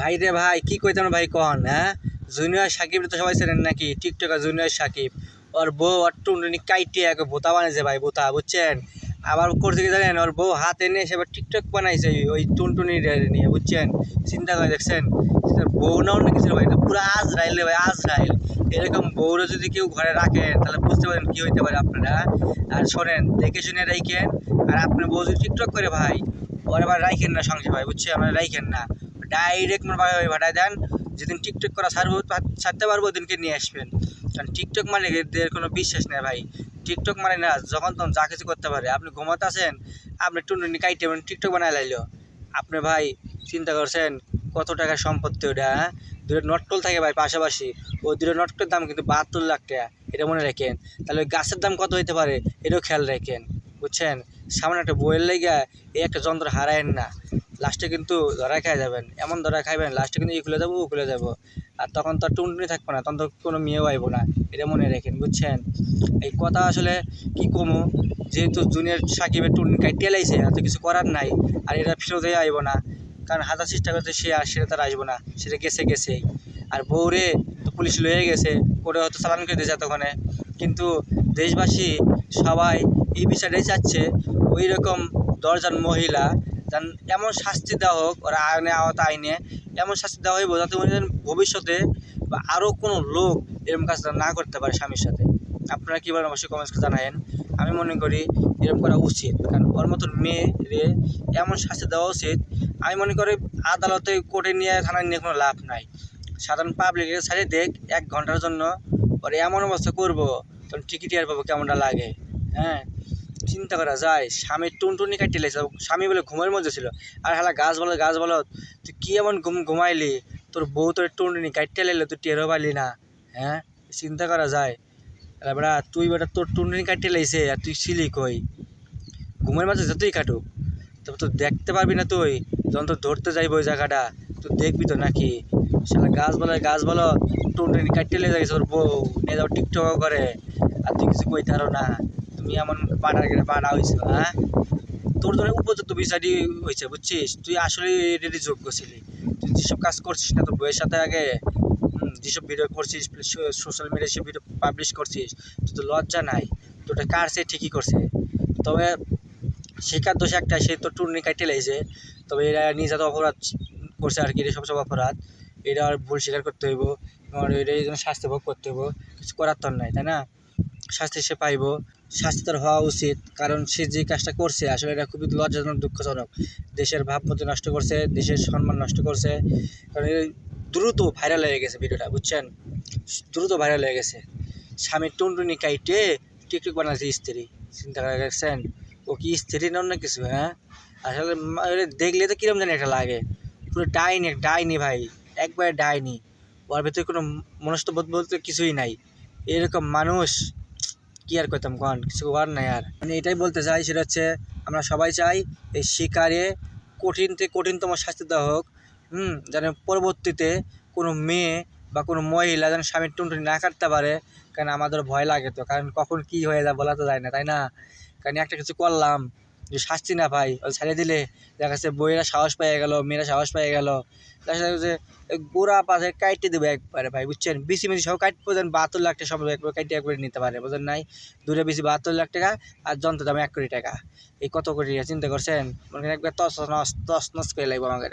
ভাই রে ভাই কি কইতাম ভাই কন হ্যাঁ জুনিয়র সাকিব তো সবাই চেনেন নাকি টিকটকার জুনিয়র সাকিব ওর বউ আর টুনটুনি কাইটে এক ভোতা বানাইছে ভাই ভোতা বুঝছেন আবার করছে কি জানেন ওর বউ হাতে নিয়ে সে টিকটক বানাইছে ওই টুনটুনি নিয়ে বুঝছেন চিন্তা করে দেখছেন বউ না অন্য কিছু ভাই পুরো আজরাইল রে ভাই আজরাইল এরকম বউরা যদি কেউ ঘরে রাখেন তাহলে বুঝতে পারেন কি হইতে পারে আপনারা আর শোনেন দেখে শুনে রাখেন আর আপনার বউ যদি টিকটক করে ভাই ওর আবার রাখেন না সংসার ভাই বুঝছেন আমরা রাখেন না ডাইরেক্ট মানে ভাই ভাড়ায় দেন যেদিন টিকটক করা ছাড়তে পারবো ওদিনকে নিয়ে আসবেন কারণ টিকটক মানে এদের কোনো বিশ্বাস নেই ভাই টিকটক মানে না যখন তখন যা কিছু করতে পারে আপনি ঘুমাতে আসেন আপনি টুনটুনি কাইটে টিকটক বানায় লাইলো আপনি ভাই চিন্তা করছেন কত টাকার সম্পত্তি ওটা হ্যাঁ দুটো নটকল থাকে ভাই পাশাপাশি ওই দুটো নটকলের দাম কিন্তু 72 লাখ টাকা এটা মনে রাখেন তাহলে ওই গাছের দাম কত হইতে পারে এটাও খেয়াল রাখেন বুঝছেন সামনে একটা বইয়ের লেগে এই একটা যন্ত্র হারায়েন না লাস্টে কিন্তু ধরা খাই যাবেন এমন ধরা খাইবেন লাস্টে কিন্তু খুলে যাবো খুলে যাবো আর তখন তো টুনটুনি থাকবো না তখন তো কোনো মেয়েও আইবো না এটা মনে রাখেন বুঝছেন এই কথা আসলে কি কমো যেহেতু জুনিয়র সাকিবের টুনটুনি কাটিয়ে লাইছে এত কিছু করার নাই আর এটা ফেরত হয়ে আইবো না কারণ হাজার চেষ্টা করতে সে আর সেটা তার আসবো না সেটা গেছেই আর বউরে তো পুলিশ লয়ে গেছে ওরে হয়তো চালান করে দিয়েছে এতক্ষণে কিন্তু দেশবাসী সবাই এই বিষয়টাই চাচ্ছে ওই রকম দশজন মহিলা যেন এমন শাস্তি দেওয়া হোক ওরা আইনে এমন শাস্তি দেওয়া হইব যাতে উনি ভবিষ্যতে বা আরও কোনো লোক এরকম কাজটা না করতে পারে স্বামীর সাথে আপনারা কী বলেন অবশ্যই কমেন্টস জানায়েন আমি মনে করি এরকম করা উচিত কারণ ওর মতন মেয়েরে এমন শাস্তি দেওয়া উচিত আমি মনে করি আদালতে কোর্টে নিয়ে থানায় নিয়ে কোনো লাভ নাই সাধারণ পাবলিকের সাইডে দেখ 1 ঘন্টার জন্য ওরা এমন অবস্থা করবো তখন টিকিট আর পাবো কেমনটা লাগে হ্যাঁ চিন্তা করা যায় স্বামীর টুনটুনি কাটিয়ে লেগেছে স্বামী বলে ঘুমের মধ্যে ছিল আর হ্যাঁ গাছ বলো তুই কী এমন ঘুমাইলি তোর বউ তোর টুনটুনি কাটিয়ে লাইলে তুই টেরও পাইলি না হ্যাঁ চিন্তা করা যায় বেটা তুই বেটা তোর টুনটুনি কাটিয়ে লাইছে আর তুই ছিলি কই ঘুমের মাঝে যতই কাটুক তবে তো দেখতে পারবি না তুই যখন তো ধরতে যাইব ওই জায়গাটা তুই দেখবি তো নাকি সারা গাছ বলো টুনটুনি কাটিয়ে লেগে গেছে ওর বউ নিয়ে যাও টিকটক করে আর তুই কিছু কই তারও না তুমি এমন পাড়া হয়েছিল হ্যাঁ তোর জন্য উপযুক্ত বিষয়টি হয়েছে বুঝছিস তুই আসলে এটারই যোগ্য ছিলি তুই যেসব কাজ করছিস না তোর বইয়ের সাথে আগে যেসব ভিডিও করছিস সোশ্যাল মিডিয়ায় সব ভিডিও পাবলিশ করছিস তুই তো লজ্জা নাই তোটা কার সে ঠিকই করছে তবে শেখার দোষ একটা সে তো টুনটুনি কাটিয়ে লেগেছে তবে এরা নিজে তো অপরাধ করছে আর কি এটা সব অপরাধ এটা আর ভুল স্বীকার করতে হইব এবং এটা এই জন্য শাস্তি ভোগ করতে হইব কিছু করার তো নাই তাই না শাস্তি সে পাইব শাস্তি তার হওয়া উচিত কারণ সে যে কাজটা করছে আসলে এটা খুবই লজ্জাজনক দুঃখজনক দেশের ভাবমূর্তি নষ্ট করছে দেশের সম্মান নষ্ট করছে কারণ দ্রুত ভাইরাল হয়ে গেছে ভিডিওটা বুঝছেন দ্রুত ভাইরাল হয়ে গেছে স্বামীর টুনটুনি কাইটে টিকটক বানাচ্ছে স্ত্রী চিন্তা করে গেছেন ও কি স্ত্রী না অন্য কিছু হ্যাঁ আসলে দেখলে তো কিরম জানি একটা লাগে পুরো ডাইনি ভাই একবারে ডাইনি ওর ভেতরে কোনো মনস্তবোধ বলতে কিছুই নাই এরকম মানুষ কি আর করতাম কন কিছু করার নাই আর মানে এটাই বলতে চাই সেটা হচ্ছে আমরা সবাই চাই এই শিকারে কঠিনতম শাস্তি দেওয়া হোক যেন পরবর্তীতে কোনো মেয়ে বা কোনো মহিলা যেন স্বামীর টুনটুনি না কাটতে পারে কারণ আমাদের ভয় লাগে তো কারণ কখন কি হয়ে যায় বলা তো যায় না তাই না কারণ একটা কিছু করলাম যে শাস্তি না ভাই ছেড়ে দিলে দেখা যাচ্ছে বইয়েরা সাহস পেয়ে গেল মেয়েরা সাহস পেয়ে গেল দেখা যাচ্ছে যে গোড়া পাশে কাইটে দেবে একবারে ভাই বুঝছেন বেশি সব কাটবো দেন 72 লাখ টাকা সব একবার কাইটে একবারে নিতে পারে বুঝলেন নাই দূরে বেশি 72 লাখ টাকা আর যন্ত্র দামে 1 কোটি টাকা এই কত কোটি চিন্তা করছেন মনে করেন একবার তস নস করে লাগবে আমাকে